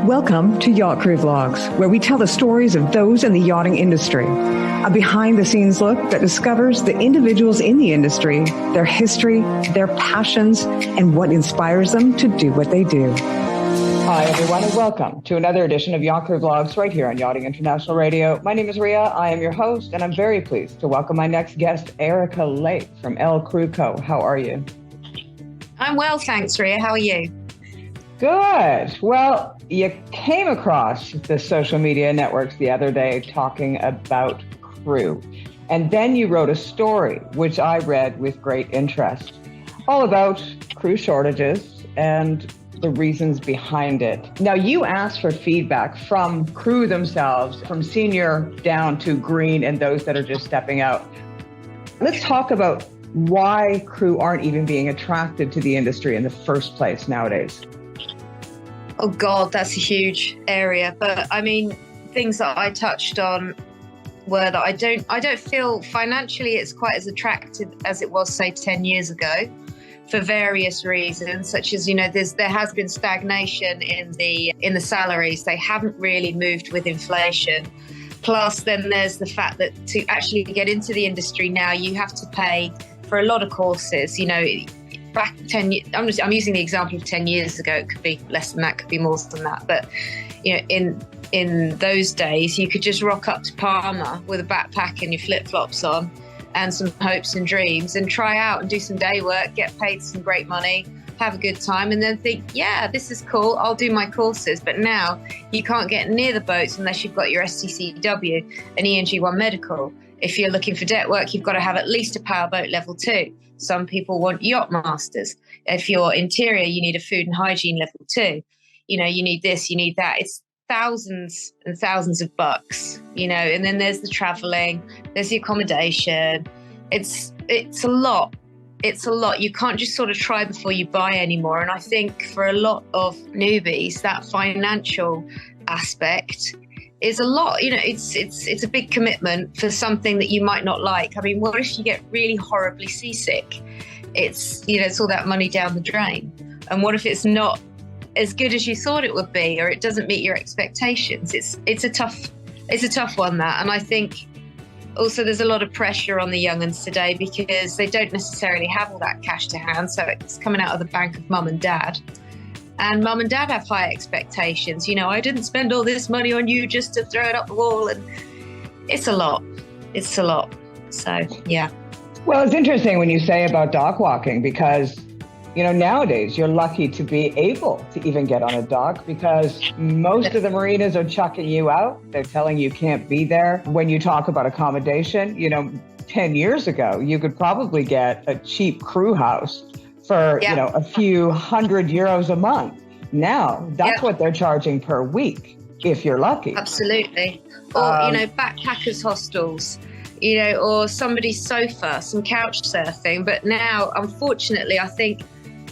Welcome to Yacht Crew Vlogs, where we tell the stories of those in the yachting industry. A behind-the-scenes look that discovers the individuals in the industry, their history, their passions, and what inspires them to do what they do. Hi, everyone, and welcome to another edition of Yacht Crew Vlogs right here on Yachting International Radio. My name is Rhea. I am your host, and I'm very pleased to welcome my next guest, Erica Lake from L Crew Co. How are you? I'm well, thanks, Rhea. How are you? Good. Well, you came across the social media networks the other day talking about crew. And then you wrote a story, which I read with great interest, all about crew shortages and the reasons behind it. Now, you asked for feedback from crew themselves, from senior down to green and those that are just stepping out. Let's talk about why crew aren't even being attracted to the industry in the first place nowadays. Oh God, that's a huge area. But I mean, things that I touched on were that I don't feel financially it's quite as attractive as it was, say, 10 years ago, for various reasons, such as, you know, there has been stagnation in the salaries. They haven't really moved with inflation. Plus, then there's the fact that to actually get into the industry now, you have to pay for a lot of courses. You know, back 10 years, I'm using the example of 10 years ago. It could be less than that, could be more than that. But, you know, in those days, you could just rock up to Palma with a backpack and your flip-flops on and some hopes and dreams and try out and do some day work, get paid some great money, have a good time, and then think, yeah, this is cool, I'll do my courses. But now you can't get near the boats unless you've got your STCW and ENG1 medical. If you're looking for deck work, you've got to have at least a powerboat level 2. Some people want yacht masters. If you're interior, you need a food and hygiene level 2. You know, you need this, you need that. It's thousands and thousands of bucks, you know, and then there's the traveling, there's the accommodation. It's a lot. It's a lot. You can't just sort of try before you buy anymore. And I think for a lot of newbies, that financial aspect is a lot. You know, it's a big commitment for something that you might not like. I mean, what if you get really horribly seasick? It's, you know, it's all that money down the drain. And what if it's not as good as you thought it would be, or it doesn't meet your expectations? It's a tough one, that. And I think also there's a lot of pressure on the young'uns today because they don't necessarily have all that cash to hand. So it's coming out of the bank of mum and dad. And mum and dad have high expectations. You know, I didn't spend all this money on you just to throw it up the wall. And it's a lot. It's a lot. So, yeah. Well, it's interesting when you say about dock walking because, you know, nowadays you're lucky to be able to even get on a dock because most of the marinas are chucking you out. They're telling you can't be there. When you talk about accommodation, you know, 10 years ago, you could probably get a cheap crew house for, you know, a few €100 a month. Now, that's what they're charging per week, if you're lucky. Absolutely. Or, you know, backpackers hostels, you know, or somebody's sofa, some couch surfing. But now, unfortunately, I think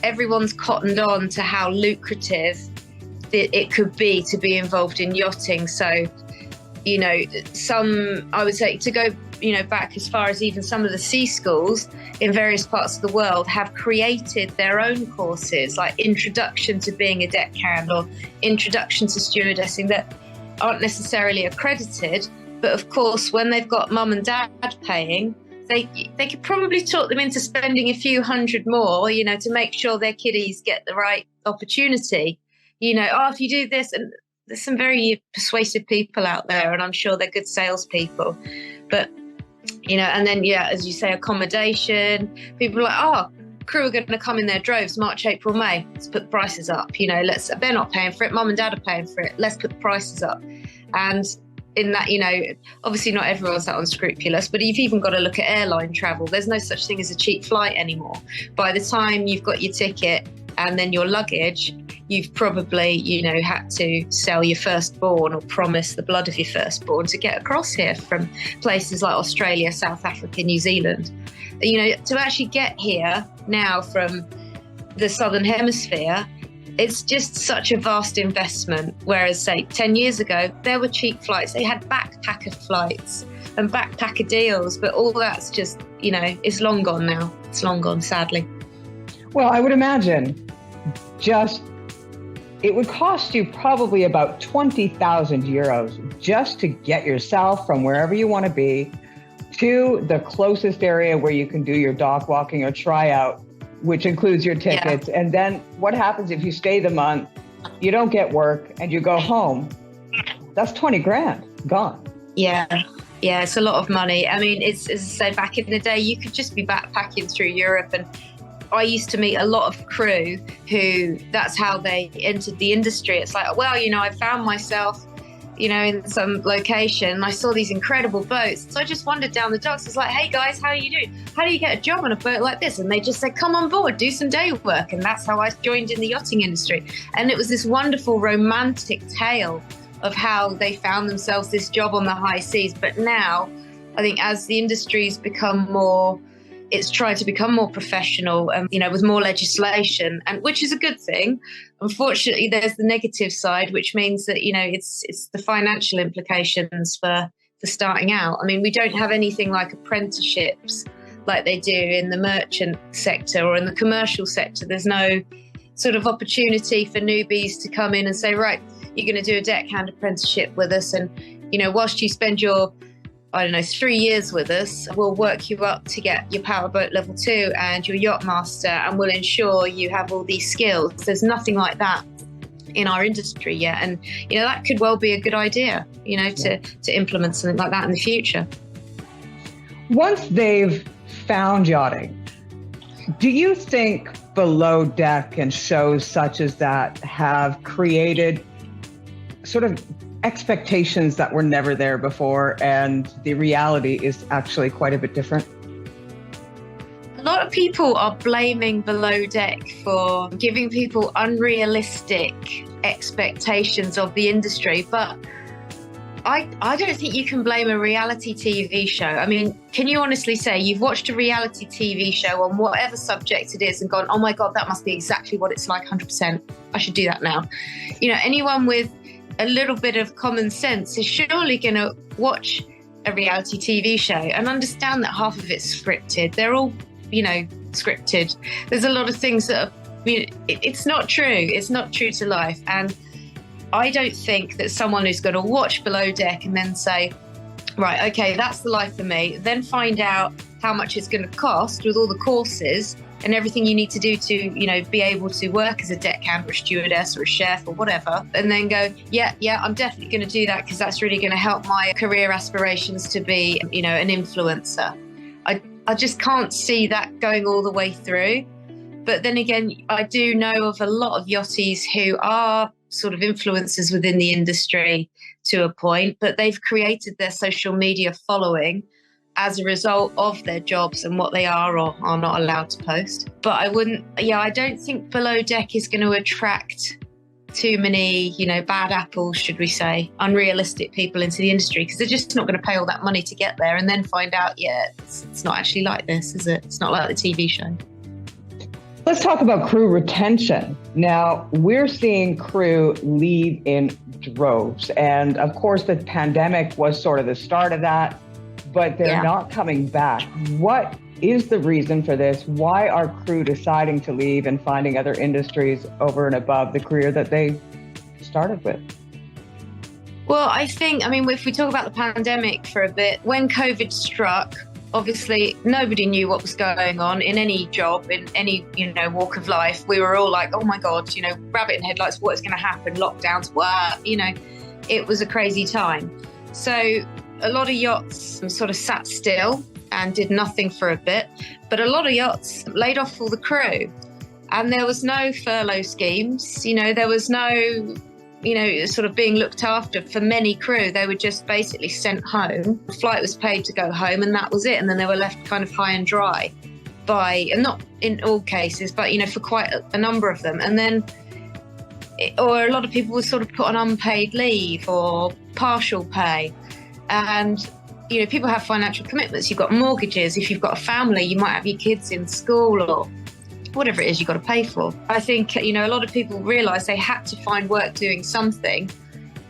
everyone's cottoned on to how lucrative it could be to be involved in yachting. So, you know, I would say to go, you know, back as far as even some of the sea schools in various parts of the world have created their own courses, like Introduction to Being a Deckhand or Introduction to Stewardessing, that aren't necessarily accredited. But of course, when they've got mum and dad paying, they could probably talk them into spending a few hundred more, you know, to make sure their kiddies get the right opportunity. You know, oh, if you do this, and there's some very persuasive people out there, and I'm sure they're good salespeople. But, you know, and then, yeah, as you say, accommodation, people are like, oh, crew are going to come in their droves, March, April, May. Let's put the prices up. You know, they're not paying for it. Mum and dad are paying for it. Let's put the prices up. And in that, you know, obviously not everyone's that unscrupulous, but you've even got to look at airline travel. There's no such thing as a cheap flight anymore. By the time you've got your ticket and then your luggage, you've probably, you know, had to sell your firstborn or promise the blood of your firstborn to get across here from places like Australia, South Africa, New Zealand. You know, to actually get here now from the Southern Hemisphere, it's just such a vast investment. Whereas, say, 10 years ago, there were cheap flights. They had backpacker flights and backpacker deals, but all that's just, you know, it's long gone now. It's long gone, sadly. Well, I would imagine just it would cost you probably about 20,000 euros just to get yourself from wherever you want to be to the closest area where you can do your dock walking or tryout, which includes your tickets. Yeah. And then what happens if you stay the month, you don't get work, and you go home? That's 20 grand gone. Yeah, it's a lot of money. I mean, it's, as I say, back in the day, you could just be backpacking through Europe, and I used to meet a lot of crew who that's how they entered the industry. It's like, well, I found myself, in some location. I saw these incredible boats. So I just wandered down the docks. It's like, hey guys, how are you doing? How do you get a job on a boat like this? And they just said, come on board, do some day work. And that's how I joined in the yachting industry. And it was this wonderful romantic tale of how they found themselves this job on the high seas. But now, I think as the industry's become more, it's tried to become more professional and, with more legislation, and which is a good thing. Unfortunately, there's the negative side, which means that, it's the financial implications for starting out. I mean, we don't have anything like apprenticeships like they do in the merchant sector or in the commercial sector. There's no sort of opportunity for newbies to come in and say, right, you're going to do a deckhand apprenticeship with us. And, whilst you spend your 3 years with us, we'll work you up to get your powerboat level 2 and your yacht master, and we'll ensure you have all these skills. There's nothing like that in our industry yet. And, that could well be a good idea, to implement something like that in the future. Once they've found yachting, do you think Below Deck and shows such as that have created sort of expectations that were never there before, and the reality is actually quite a bit different? A lot of people are blaming Below Deck for giving people unrealistic expectations of the industry, but I don't think you can blame a reality TV show. I mean, can you honestly say you've watched a reality TV show on whatever subject it is and gone, oh my God, that must be exactly what it's like, 100%. I should do that now. Anyone with a little bit of common sense is surely going to watch a reality TV show and understand that half of it's scripted. They're all, scripted. There's a lot of things that are, it's not true. It's not true to life. And I don't think that someone who's going to watch Below Deck and then say, right, okay, that's the life for me, then find out how much it's going to cost with all the courses and everything you need to do to, be able to work as a deckhand or a stewardess or a chef or whatever, and then go, yeah, I'm definitely going to do that because that's really going to help my career aspirations to be, an influencer. I just can't see that going all the way through. But then again, I do know of a lot of yachties who are sort of influencers within the industry to a point, but they've created their social media following as a result of their jobs and what they are or are not allowed to post. But I don't think Below Deck is going to attract too many, bad apples, should we say, unrealistic people into the industry, because they're just not going to pay all that money to get there and then find out, it's not actually like this, is it? It's not like the TV show. Let's talk about crew retention. Now, we're seeing crew leave in droves. And of course, the pandemic was sort of the start of that, but they're not coming back. What is the reason for this? Why are crew deciding to leave and finding other industries over and above the career that they started with? Well, I think, if we talk about the pandemic for a bit, when COVID struck, obviously nobody knew what was going on in any job, in any, walk of life. We were all like, oh my God, rabbit in headlights, what's going to happen? Lockdowns, what? It was a crazy time. So a lot of yachts sort of sat still and did nothing for a bit, but a lot of yachts laid off all the crew, and there was no furlough schemes. There was no, sort of being looked after for many crew. They were just basically sent home. The flight was paid to go home, and that was it. And then they were left kind of high and dry and not in all cases, but, for quite a number of them. And then, or a lot of people were sort of put on unpaid leave or partial pay. And, people have financial commitments. You've got mortgages. If you've got a family, you might have your kids in school or whatever it is you've got to pay for. I think, a lot of people realised they had to find work doing something,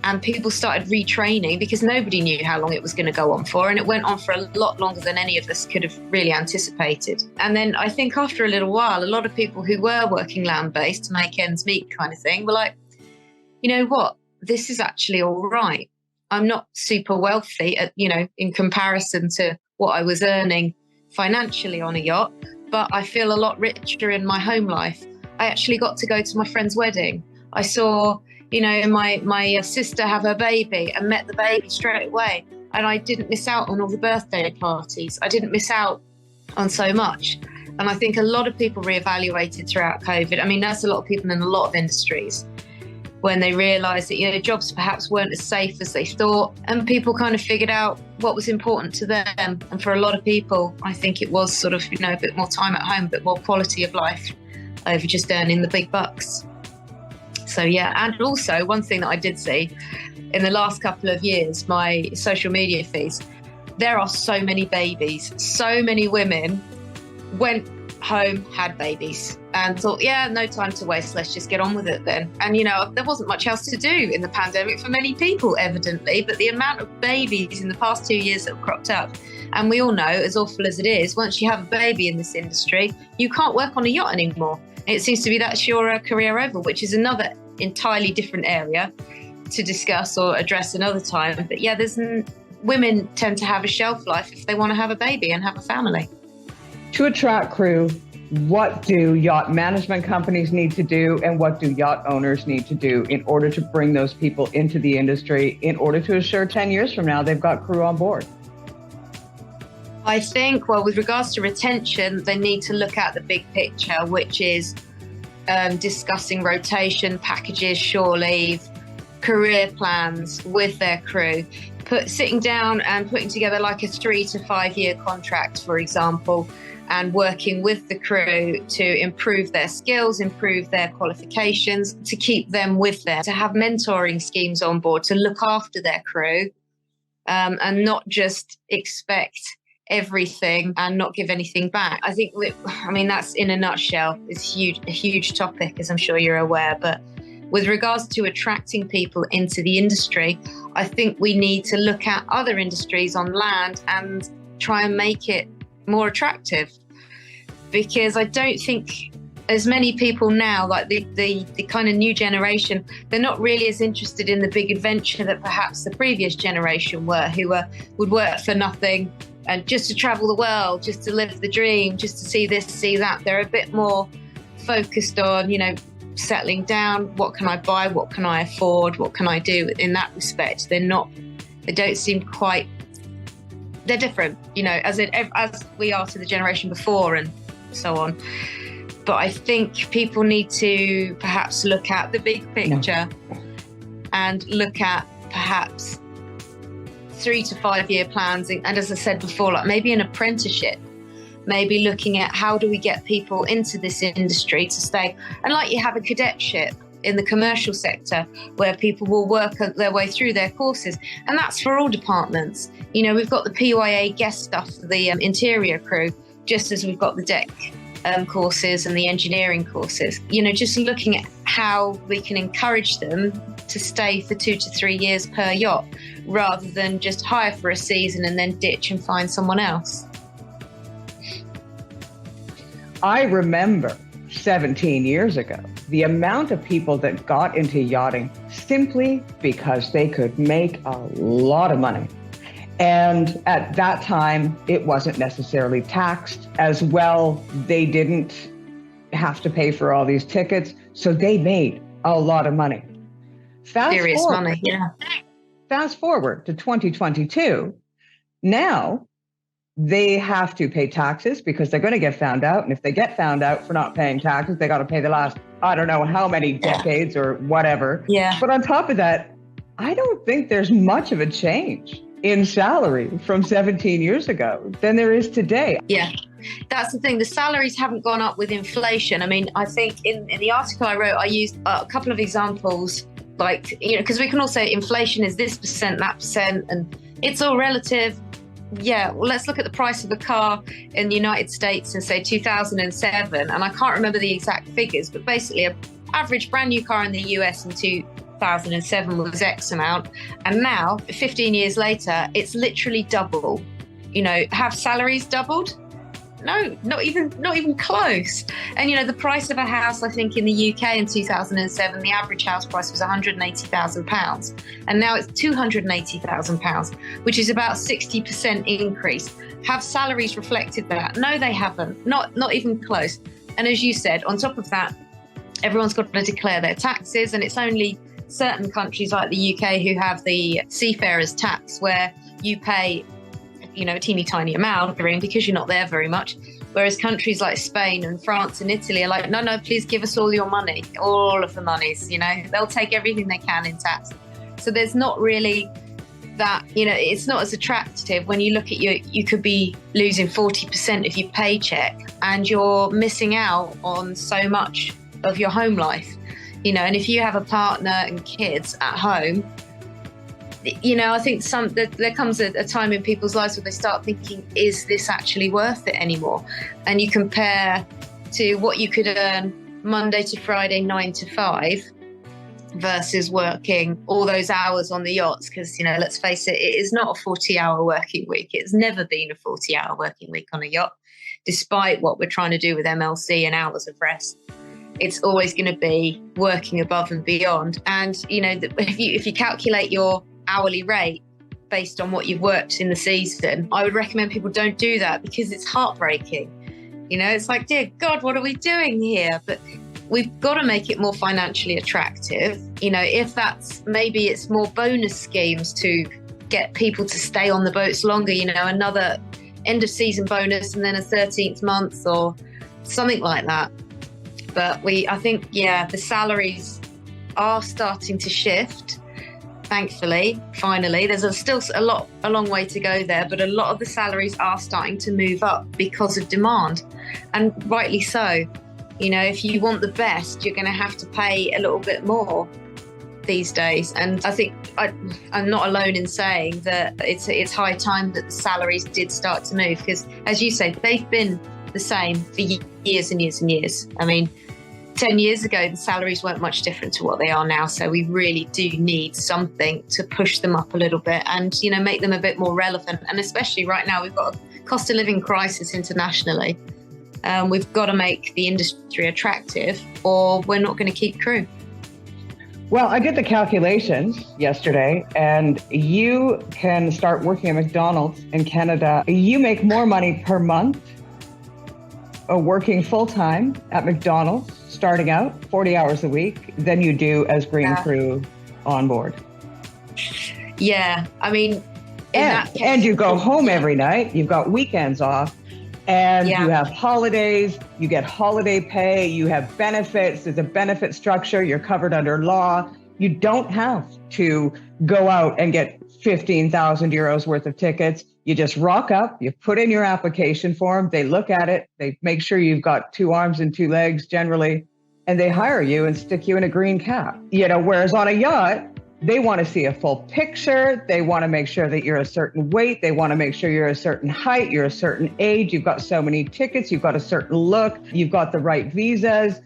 and people started retraining because nobody knew how long it was going to go on for, and it went on for a lot longer than any of us could have really anticipated. And then I think after a little while, a lot of people who were working land-based to make ends meet kind of thing were like, you know what, this is actually all right. I'm not super wealthy in comparison to what I was earning financially on a yacht, but I feel a lot richer in my home life. I actually got to go to my friend's wedding. I saw, my sister have her baby and met the baby straight away. And I didn't miss out on all the birthday parties. I didn't miss out on so much. And I think a lot of people reevaluated throughout COVID. I mean, that's a lot of people in a lot of industries, when they realised that, jobs perhaps weren't as safe as they thought. And people kind of figured out what was important to them. And for a lot of people, I think it was sort of, a bit more time at home, a bit more quality of life over just earning the big bucks. So, yeah. And also one thing that I did see in the last couple of years, my social media feeds, there are so many babies. So many women went home, had babies, and thought, yeah, no time to waste, let's just get on with it then. And there wasn't much else to do in the pandemic for many people, evidently, but the amount of babies in the past 2 years that have cropped up, and we all know, as awful as it is, once you have a baby in this industry, you can't work on a yacht anymore. It seems to be that's your career over, which is another entirely different area to discuss or address another time. But yeah, women tend to have a shelf life if they want to have a baby and have a family. To attract crew, what do yacht management companies need to do, and what do yacht owners need to do in order to bring those people into the industry, in order to assure 10 years from now they've got crew on board? I think, with regards to retention, they need to look at the big picture, which is discussing rotation, packages, shore leave, career plans with their crew. Sitting down and putting together like a 3 to 5 year contract, for example, and working with the crew to improve their skills, improve their qualifications, to keep them with them, to have mentoring schemes on board, to look after their crew, and not just expect everything and not give anything back. I think, that's in a nutshell. It's a huge topic, as I'm sure you're aware. But with regards to attracting people into the industry, I think we need to look at other industries on land and try and make it more attractive. Because I don't think as many people now, like the kind of new generation, they're not really as interested in the big adventure that perhaps the previous generation were, who would work for nothing and just to travel the world, just to live the dream, just to see this, see that. They're a bit more focused on, settling down. What can I buy? What can I afford? What can I do in that respect? They don't seem quite, they're different, as we are to the generation before and so on. But I think people need to perhaps look at the big picture and look at perhaps 3 to 5 year plans. And as I said before, like maybe an apprenticeship, maybe looking at how do we get people into this industry to stay. And like you have a cadetship in the commercial sector where people will work their way through their courses. And that's for all departments. We've got the PYA guest stuff for the interior crew, just as we've got the deck courses and the engineering courses. Just looking at how we can encourage them to stay for 2 to 3 years per yacht, rather than just hire for a season and then ditch and find someone else. I remember 17 years ago, the amount of people that got into yachting simply because they could make a lot of money. And at that time, it wasn't necessarily taxed as well. They didn't have to pay for all these tickets. So they made a lot of money. Serious money, yeah. Fast forward to 2022. Now they have to pay taxes because they're going to get found out. And if they get found out for not paying taxes, they got to pay the last, I don't know how many decades or whatever. Yeah. But on top of that, I don't think there's much of a change in salary from 17 years ago than there is today. Yeah, that's the thing. The salaries haven't gone up with inflation. I mean, I think in the article I wrote, I used a couple of examples, like, because we can all say inflation is this percent, that percent, and it's all relative. Yeah, well, let's look at the price of a car in the United States in, say, 2007. And I can't remember the exact figures, but basically an average brand new car in the US in 2007 was X amount. And now, 15 years later, it's literally double. Have salaries doubled? No, not even close. And the price of a house, I think in the UK in 2007, the average house price was £180,000, and now it's £280,000, which is about 60% increase. Have salaries reflected that? No, they haven't. Not even close. And as you said, on top of that, everyone's got to declare their taxes, and it's only certain countries like the UK who have the seafarers tax, where you pay a teeny tiny amount because you're not there very much. Whereas countries like Spain and France and Italy are like, no, please give us all your money, all of the monies, they'll take everything they can in tax. So there's not really that, it's not as attractive when you look at you could be losing 40% of your paycheck and you're missing out on so much of your home life, and if you have a partner and kids at home, I think there comes a time in people's lives where they start thinking, is this actually worth it anymore? And you compare to what you could earn Monday to Friday, 9 to 5, versus working all those hours on the yachts. Because, let's face it, it is not a 40-hour working week. It's never been a 40-hour working week on a yacht, despite what we're trying to do with MLC and hours of rest. It's always going to be working above and beyond. And, if you calculate your hourly rate based on what you've worked in the season, I would recommend people don't do that, because it's heartbreaking. It's like, dear God, what are we doing here? But we've got to make it more financially attractive. If that's, maybe it's more bonus schemes to get people to stay on the boats longer, another end of season bonus and then a 13th month or something like that. But I think, the salaries are starting to shift. Thankfully, finally, there's still a long way to go there, but a lot of the salaries are starting to move up because of demand, and rightly so. If you want the best, you're going to have to pay a little bit more these days. And I think I'm not alone in saying that it's high time that the salaries did start to move, because, as you say, they've been the same for years and years and years. I mean, 10 years ago, the salaries weren't much different to what they are now. So we really do need something to push them up a little bit and, make them a bit more relevant. And especially right now, we've got a cost of living crisis internationally. We've got to make the industry attractive, or we're not going to keep crew. Well, I did the calculations yesterday, and you can start working at McDonald's in Canada. You make more money per month working full-time at McDonald's, starting out 40 hours a week, than you do as green crew on board. Yeah, I mean, and you go home every night. You've got weekends off, and you have holidays. You get holiday pay. You have benefits. There's a benefit structure. You're covered under law. You don't have to go out and get 15,000 euros worth of tickets. You just rock up, you put in your application form, they look at it, they make sure you've got 2 arms and 2 legs generally, and they hire you and stick you in a green cap. Whereas on a yacht, they want to see a full picture. They want to make sure that you're a certain weight. They want to make sure you're a certain height, you're a certain age, you've got so many tickets, you've got a certain look, you've got the right visas.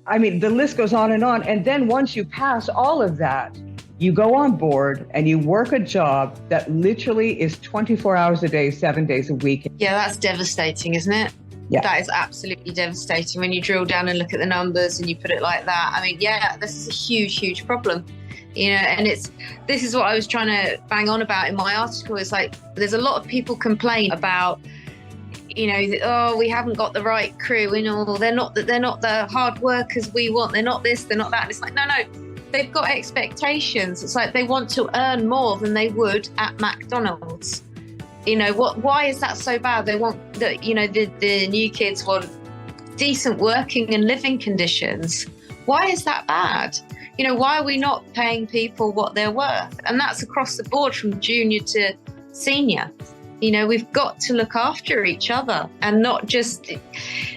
I mean, the list goes on. And then once you pass all of that, you go on board and you work a job that literally is 24 hours a day, 7 days a week. Yeah, that's devastating, isn't it? Yeah. That is absolutely devastating when you drill down and look at the numbers and you put it like that. I mean, this is a huge, huge problem. And this is what I was trying to bang on about in my article. It's like, there's a lot of people complain about, we haven't got the right crew, they're not the hard workers we want. They're not this, they're not that. And it's like, no. They've got expectations. It's like they want to earn more than they would at McDonald's. Why is that so bad? They want the new kids want decent working and living conditions. Why is that bad? Why are we not paying people what they're worth? And that's across the board from junior to senior. We've got to look after each other and not just,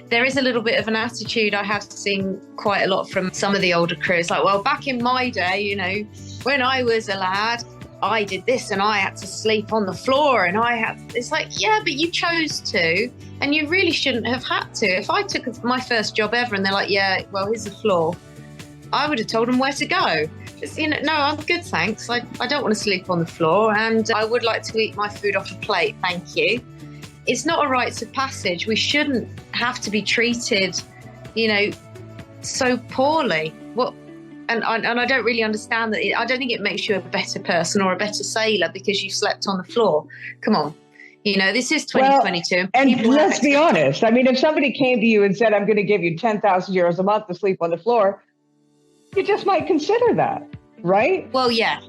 there is a little bit of an attitude I have seen quite a lot from some of the older crews. Like, well, back in my day, when I was a lad, I did this and I had to sleep on the floor and it's like, yeah, but you chose to, and you really shouldn't have had to. If I took my first job ever and they're like, yeah, well, here's the floor, I would have told them where to go. Just, no, I'm good, thanks. I don't want to sleep on the floor, and I would like to eat my food off a plate, thank you. it's not a rites of passage. We shouldn't have to be treated, so poorly. And I don't really understand that. I don't think it makes you a better person or a better sailor because you slept on the floor. Come on. This is 2022. Well, and let's be honest. I mean, if somebody came to you and said, I'm going to give you 10,000 euros a month to sleep on the floor, you just might consider that, right? Well, yeah.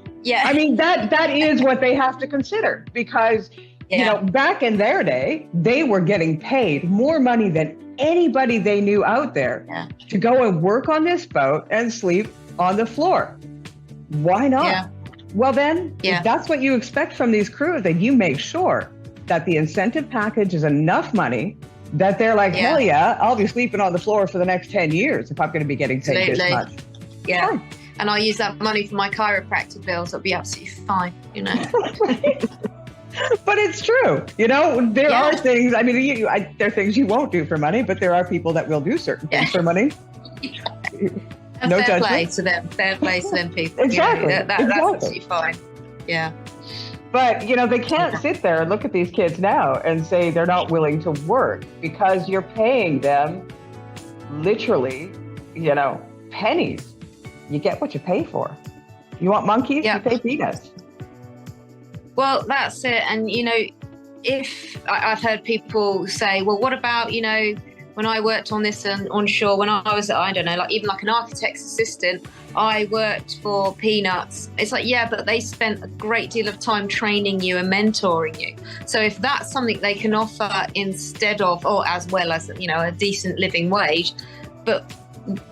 I mean, that is what they have to consider because, back in their day, they were getting paid more money than anybody they knew out there to go and work on this boat and sleep on the floor. Why not? Yeah. Well, then, if that's what you expect from these crews, then you make sure that the incentive package is enough money that they're like, hell yeah, I'll be sleeping on the floor for the next 10 years if I'm going to be getting paid this much. Yeah. Sure. And I'll use that money for my chiropractor bills. It'll be absolutely fine, But it's true. There are things, I mean, there are things you won't do for money, but there are people that will do certain things for money. And no fair judgment. play to them. Fair play to them people. Exactly. That's absolutely fine. Yeah. But, they can't sit there and look at these kids now and say they're not willing to work because you're paying them literally, pennies. You get what you pay for. You want monkeys? You pay peanuts. Well, that's it. And, if I've heard people say, well, what about, when I worked on this and on shore, when I was, I don't know, even like an architect's assistant, I worked for peanuts. It's like, yeah, but they spent a great deal of time training you and mentoring you. So if that's something they can offer instead of, or as well as, a decent living wage, but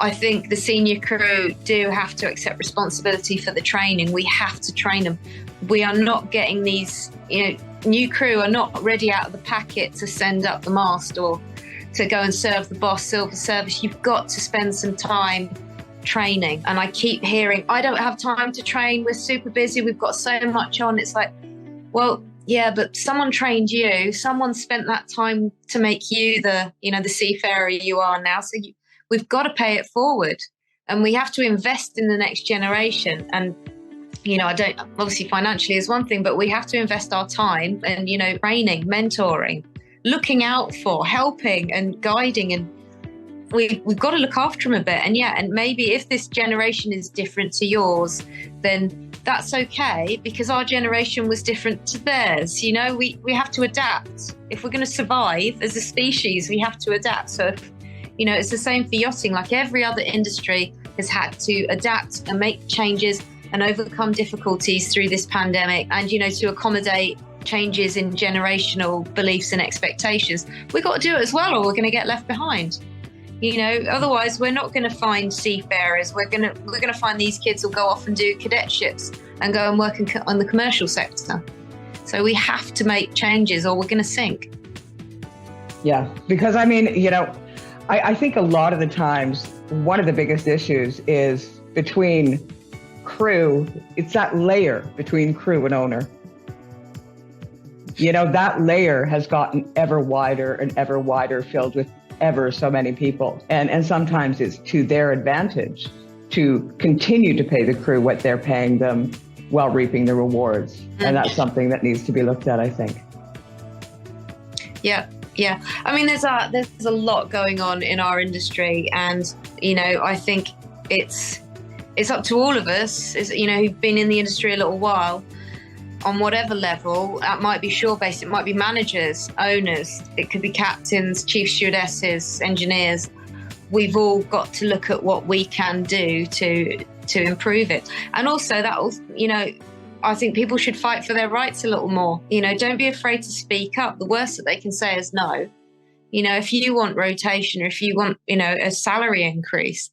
I think the senior crew do have to accept responsibility for the training. We have to train them. We are not getting these, new crew are not ready out of the packet to send up the mast or to go and serve the boss silver service. You've got to spend some time training. And I keep hearing, I don't have time to train. We're super busy. We've got so much on. It's like, well, yeah, but someone trained you. Someone spent that time to make you the seafarer you are now. So we've got to pay it forward, and we have to invest in the next generation. And, obviously financially is one thing, but we have to invest our time and, training, mentoring, looking out for, helping and guiding. And we've got to look after them a bit. And maybe if this generation is different to yours, then that's okay, because our generation was different to theirs. We have to adapt. If we're going to survive as a species, we have to adapt. So it's the same for yachting. Like every other industry has had to adapt and make changes and overcome difficulties through this pandemic and, to accommodate changes in generational beliefs and expectations. We've got to do it as well, or we're going to get left behind. Otherwise we're not going to find seafarers. We're going to find these kids will go off and do cadetships and go and work on the commercial sector. So we have to make changes or we're going to sink. Yeah, because I think a lot of the times, one of the biggest issues is between crew. It's that layer between crew and owner. That layer has gotten ever wider and ever wider, filled with ever so many people. And sometimes it's to their advantage to continue to pay the crew what they're paying them while reaping the rewards. And that's something that needs to be looked at, I think. Yeah. Yeah, I mean, there's a lot going on in our industry, and I think it's up to all of us, who've been in the industry a little while, on whatever level. That might be shore-based, it might be managers, owners, it could be captains, chief stewardesses, engineers. We've all got to look at what we can do to improve it, and also that will, I think people should fight for their rights a little more. Don't be afraid to speak up. The worst that they can say is no. If you want rotation or if you want, a salary increase,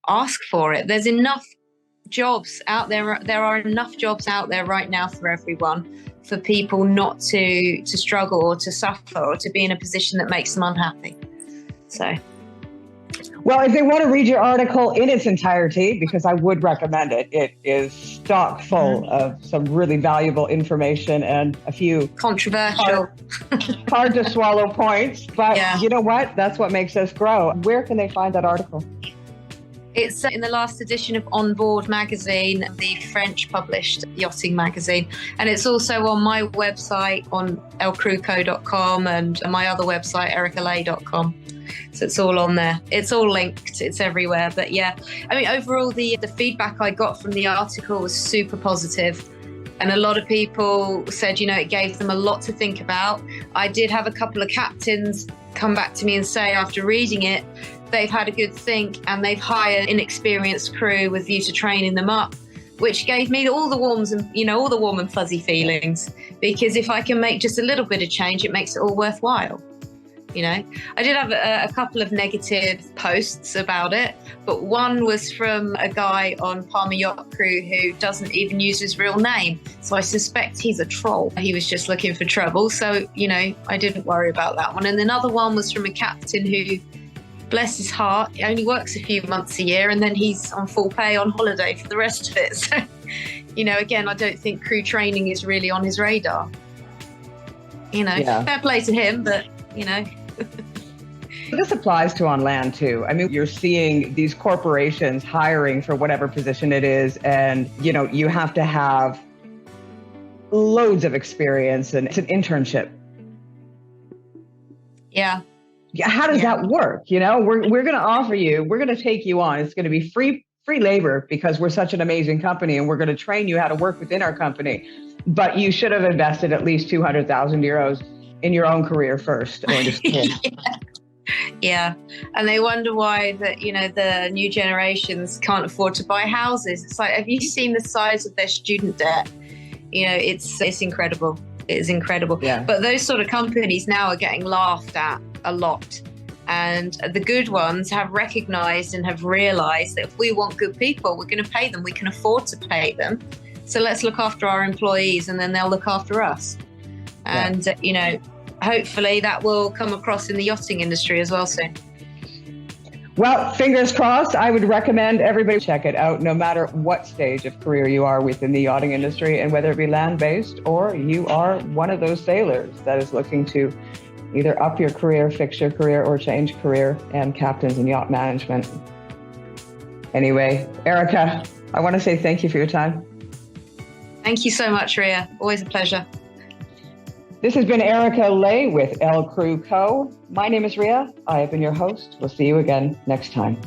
ask for it. There's enough jobs out there. There are enough jobs out there right now for everyone, for people not to struggle or to suffer or to be in a position that makes them unhappy. So. Well, if they want to read your article in its entirety, because I would recommend it, it is stock full of some really valuable information and a few controversial, hard to swallow points. But you know what? That's what makes us grow. Where can they find that article? It's in the last edition of On Board magazine, the French published yachting magazine. And it's also on my website on elcrewco.com and my other website, ericalay.com. So it's all on there. It's all linked. It's everywhere. But yeah, I mean, overall, the feedback I got from the article was super positive. And a lot of people said, it gave them a lot to think about. I did have a couple of captains come back to me and say after reading it, they've had a good think and they've hired inexperienced crew with view to training them up, which gave me all the warm and fuzzy feelings. Because if I can make just a little bit of change, it makes it all worthwhile. I did have a couple of negative posts about it, but one was from a guy on Palmer Yacht Crew who doesn't even use his real name. So I suspect he's a troll. He was just looking for trouble. So, I didn't worry about that one. And another one was from a captain who, bless his heart, he only works a few months a year and then he's on full pay on holiday for the rest of it. So, again, I don't think crew training is really on his radar. Fair play to him, but, This applies to on land too. I mean, you're seeing these corporations hiring for whatever position it is, and you have to have loads of experience, and it's an internship. Yeah. How does that work? We're going to offer you, we're going to take you on. It's going to be free labor because we're such an amazing company, and we're going to train you how to work within our company. But you should have invested at least 200,000 euros in your own career first. Yeah. And they wonder why the new generations can't afford to buy houses. It's like, have you seen the size of their student debt? It's incredible. It is incredible. Yeah. But those sort of companies now are getting laughed at a lot. And the good ones have recognized and have realized that if we want good people, we're going to pay them. We can afford to pay them. So let's look after our employees and then they'll look after us. And, hopefully that will come across in the yachting industry as well soon. Well, fingers crossed. I would recommend everybody check it out, no matter what stage of career you are within the yachting industry, and whether it be land-based or you are one of those sailors that is looking to either up your career, fix your career, or change career, and captains in yacht management. Anyway, Erica, I want to say thank you for your time. Thank you so much, Rhea. Always a pleasure. This has been Erica Lay with El Crew Co. My name is Rhea. I have been your host. We'll see you again next time.